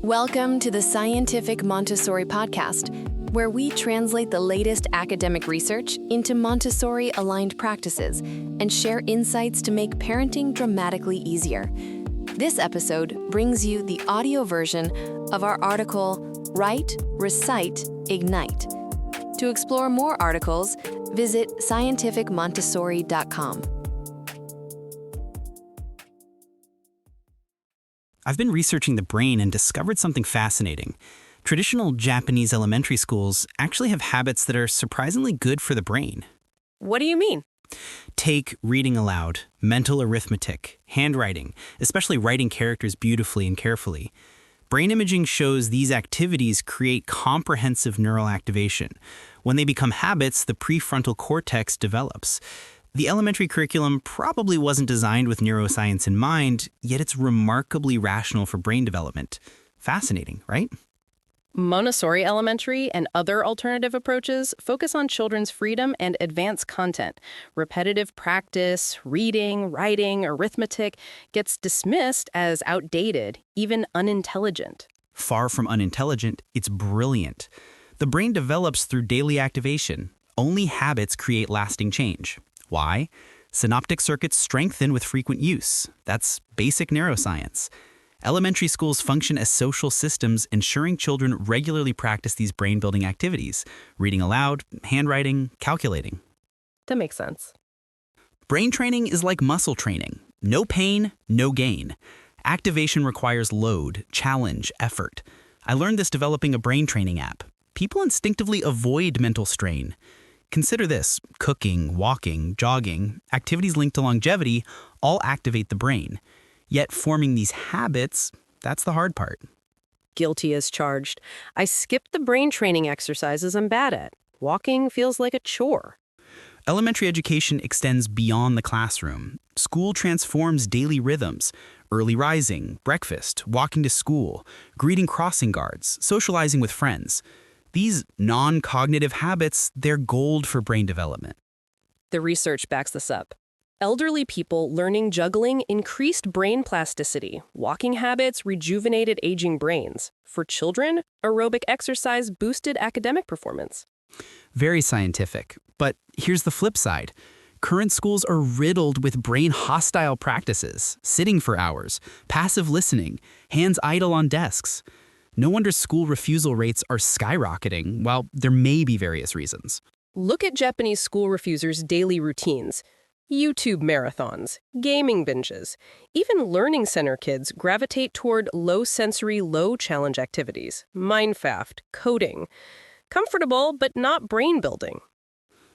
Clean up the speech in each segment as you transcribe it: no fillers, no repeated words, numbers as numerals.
Welcome to the Scientific Montessori podcast, where we translate the latest academic research into Montessori-aligned practices and share insights to make parenting dramatically easier. This episode brings you the audio version of our article, Write, Recite, Ignite. To explore more articles, visit scientificmontessori.com. I've been researching the brain and discovered something fascinating. Traditional Japanese elementary schools actually have habits that are surprisingly good for the brain. What do you mean? Take reading aloud, mental arithmetic, handwriting, especially writing characters beautifully and carefully. Brain imaging shows these activities create comprehensive neural activation. When they become habits, the prefrontal cortex develops. The elementary curriculum probably wasn't designed with neuroscience in mind, yet it's remarkably rational for brain development. Fascinating, right? Montessori Elementary and other alternative approaches focus on children's freedom and advance content. Repetitive practice, reading, writing, arithmetic gets dismissed as outdated, even unintelligent. Far from unintelligent, it's brilliant. The brain develops through daily activation. Only habits create lasting change. Why? Synaptic circuits strengthen with frequent use. That's basic neuroscience. Elementary schools function as social systems, ensuring children regularly practice these brain-building activities: reading aloud, handwriting, calculating. That makes sense. Brain training is like muscle training. No pain, no gain. Activation requires load, challenge, effort. I learned this developing a brain training app. People instinctively avoid mental strain. Consider this: cooking, walking, jogging, activities linked to longevity all activate the brain. Yet forming these habits, that's the hard part. Guilty as charged. I skipped the brain training exercises I'm bad at. Walking feels like a chore. Elementary education extends beyond the classroom. School transforms daily rhythms: early rising, breakfast, walking to school, greeting crossing guards, socializing with friends. These non-cognitive habits, they're gold for brain development. The research backs this up. Elderly people learning juggling increased brain plasticity. Walking habits rejuvenated aging brains. For children, aerobic exercise boosted academic performance. Very scientific. But here's the flip side. Current schools are riddled with brain-hostile practices: sitting for hours, passive listening, hands idle on desks. No wonder school refusal rates are skyrocketing, while there may be various reasons. Look at Japanese school refusers' daily routines. YouTube marathons, gaming binges. Even learning center kids gravitate toward low-sensory, low-challenge activities. Minecraft, coding. Comfortable, but not brain-building.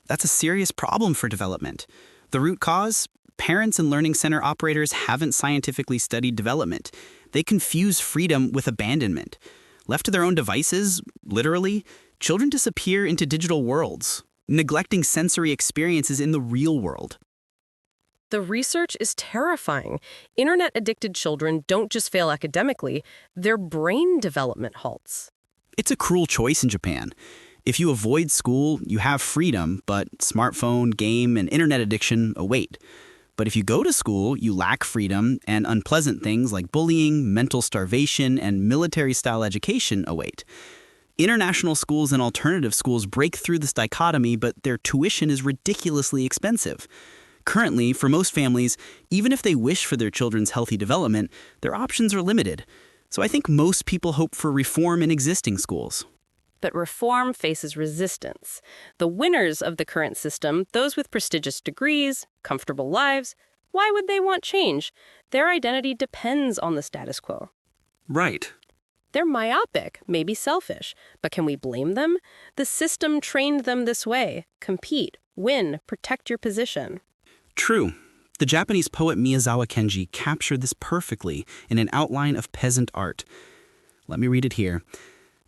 That's a serious problem for development. The root cause? Parents and learning center operators haven't scientifically studied development. They confuse freedom with abandonment. Left to their own devices, literally, children disappear into digital worlds, neglecting sensory experiences in the real world. The research is terrifying. Internet-addicted children don't just fail academically, their brain development halts. It's a cruel choice in Japan. If you avoid school, you have freedom, but smartphone, game, and internet addiction await. But if you go to school, you lack freedom, and unpleasant things like bullying, mental starvation, and military-style education await. International schools and alternative schools break through this dichotomy, but their tuition is ridiculously expensive. Currently, for most families, even if they wish for their children's healthy development, their options are limited. So I think most people hope for reform in existing schools. But reform faces resistance. The winners of the current system, those with prestigious degrees, comfortable lives, why would they want change? Their identity depends on the status quo. Right. They're myopic, maybe selfish, but can we blame them? The system trained them this way. Compete, win, protect your position. True. The Japanese poet Miyazawa Kenji captured this perfectly in an outline of peasant art. Let me read it here.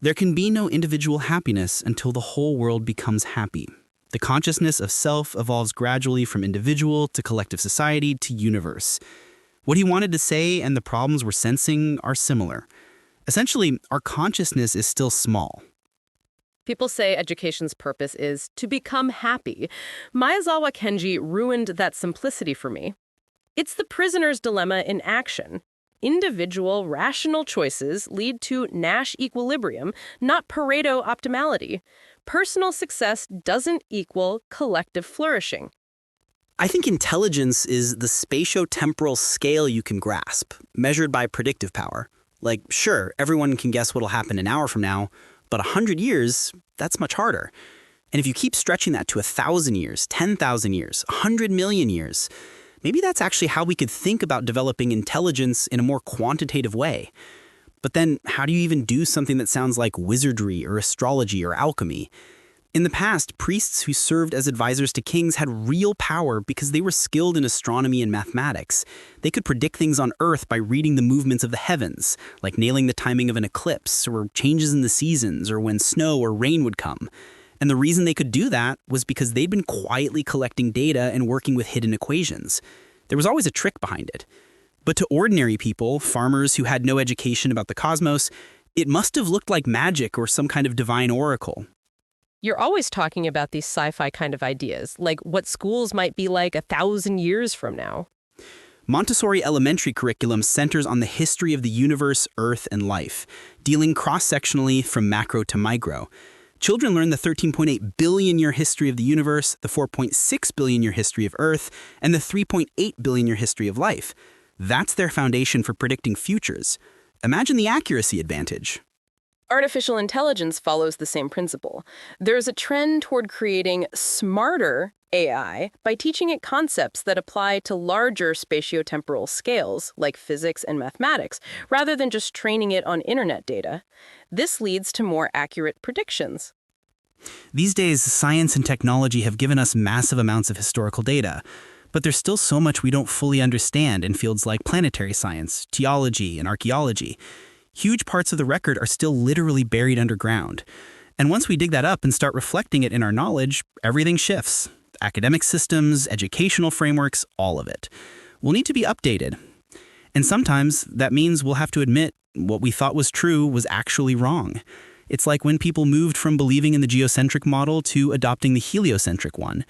There can be no individual happiness until the whole world becomes happy. The consciousness of self evolves gradually from individual to collective society to universe. What he wanted to say and the problems we're sensing are similar. Essentially, our consciousness is still small. People say education's purpose is to become happy. Miyazawa Kenji ruined that simplicity for me. It's the prisoner's dilemma in action. individual, rational choices lead to Nash equilibrium, not Pareto optimality. Personal success doesn't equal collective flourishing. I think intelligence is the spatio-temporal scale you can grasp, measured by predictive power. Like, sure, everyone can guess what'll happen an hour from now, but 100 years, that's much harder. And if you keep stretching that to 1,000 years, 10,000 years, 100 million years, maybe that's actually how we could think about developing intelligence in a more quantitative way. But then, how do you even do something that sounds like wizardry or astrology or alchemy? In the past, priests who served as advisors to kings had real power because they were skilled in astronomy and mathematics. They could predict things on Earth by reading the movements of the heavens, like nailing the timing of an eclipse or changes in the seasons or when snow or rain would come. And the reason they could do that was because they'd been quietly collecting data and working with hidden equations. There was always a trick behind it. But to ordinary people, farmers who had no education about the cosmos, it must have looked like magic or some kind of divine oracle. You're always talking about these sci-fi kind of ideas, like what schools might be like 1,000 years from now. Montessori elementary curriculum centers on the history of the universe, Earth, and life, dealing cross-sectionally from macro to micro. Children learn the 13.8 billion-year history of the universe, the 4.6 billion-year history of Earth, and the 3.8 billion-year history of life. That's their foundation for predicting futures. Imagine the accuracy advantage. Artificial intelligence follows the same principle. There's a trend toward creating smarter AI by teaching it concepts that apply to larger spatiotemporal scales, like physics and mathematics, rather than just training it on internet data. This leads to more accurate predictions. These days, science and technology have given us massive amounts of historical data, but there's still so much we don't fully understand in fields like planetary science, geology, and archaeology. Huge parts of the record are still literally buried underground. And once we dig that up and start reflecting it in our knowledge, everything shifts. Academic systems, educational frameworks, all of it. We'll need to be updated. And sometimes that means we'll have to admit what we thought was true was actually wrong. It's like when people moved from believing in the geocentric model to adopting the heliocentric one.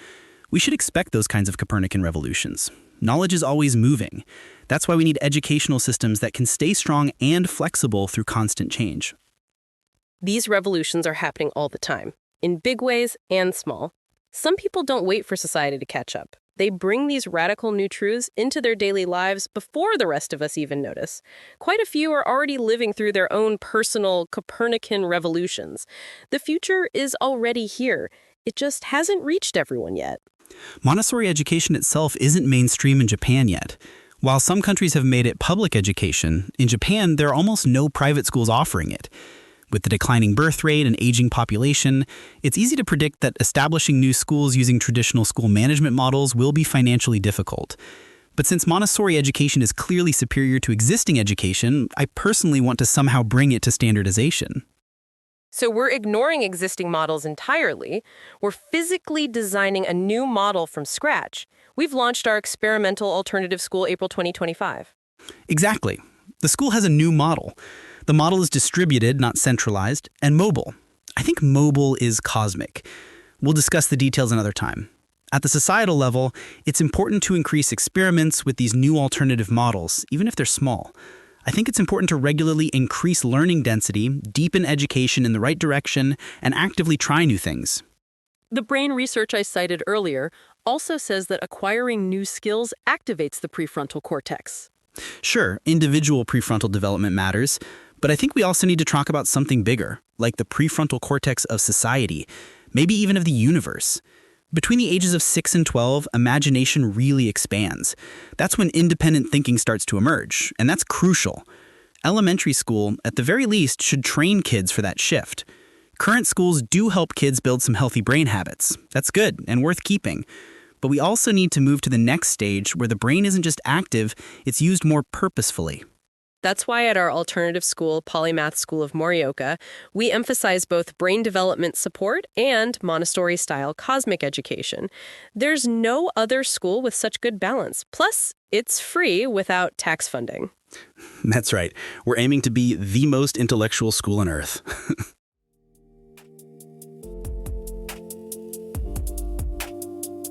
We should expect those kinds of Copernican revolutions. Knowledge is always moving. That's why we need educational systems that can stay strong and flexible through constant change. These revolutions are happening all the time, in big ways and small. Some people don't wait for society to catch up. They bring these radical new truths into their daily lives before the rest of us even notice. Quite a few are already living through their own personal Copernican revolutions. The future is already here. It just hasn't reached everyone yet. Montessori education itself isn't mainstream in Japan yet. While some countries have made it public education, in Japan there are almost no private schools offering it. With the declining birth rate and aging population, it's easy to predict that establishing new schools using traditional school management models will be financially difficult. But since Montessori education is clearly superior to existing education, I personally want to somehow bring it to standardization. So we're ignoring existing models entirely. We're physically designing a new model from scratch. We've launched our experimental alternative school April 2025. Exactly. The school has a new model. The model is distributed, not centralized, and mobile. I think mobile is cosmic. We'll discuss the details another time. At the societal level, it's important to increase experiments with these new alternative models, even if they're small. I think it's important to regularly increase learning density, deepen education in the right direction, and actively try new things. The brain research I cited earlier also says that acquiring new skills activates the prefrontal cortex. Sure, individual prefrontal development matters, but I think we also need to talk about something bigger, like the prefrontal cortex of society, maybe even of the universe. Between the ages of 6 and 12, imagination really expands. That's when independent thinking starts to emerge, and that's crucial. Elementary school, at the very least, should train kids for that shift. Current schools do help kids build some healthy brain habits. That's good and worth keeping. But we also need to move to the next stage where the brain isn't just active, it's used more purposefully. That's why at our alternative school, Polymath School of Morioka, we emphasize both brain development support and Montessori-style cosmic education. There's no other school with such good balance. Plus, it's free without tax funding. That's right. We're aiming to be the most intellectual school on Earth.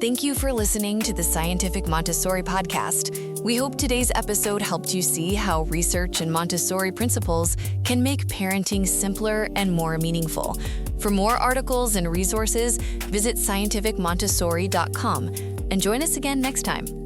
Thank you for listening to the Scientific Montessori podcast. We hope today's episode helped you see how research and Montessori principles can make parenting simpler and more meaningful. For more articles and resources, visit scientificmontessori.com and join us again next time.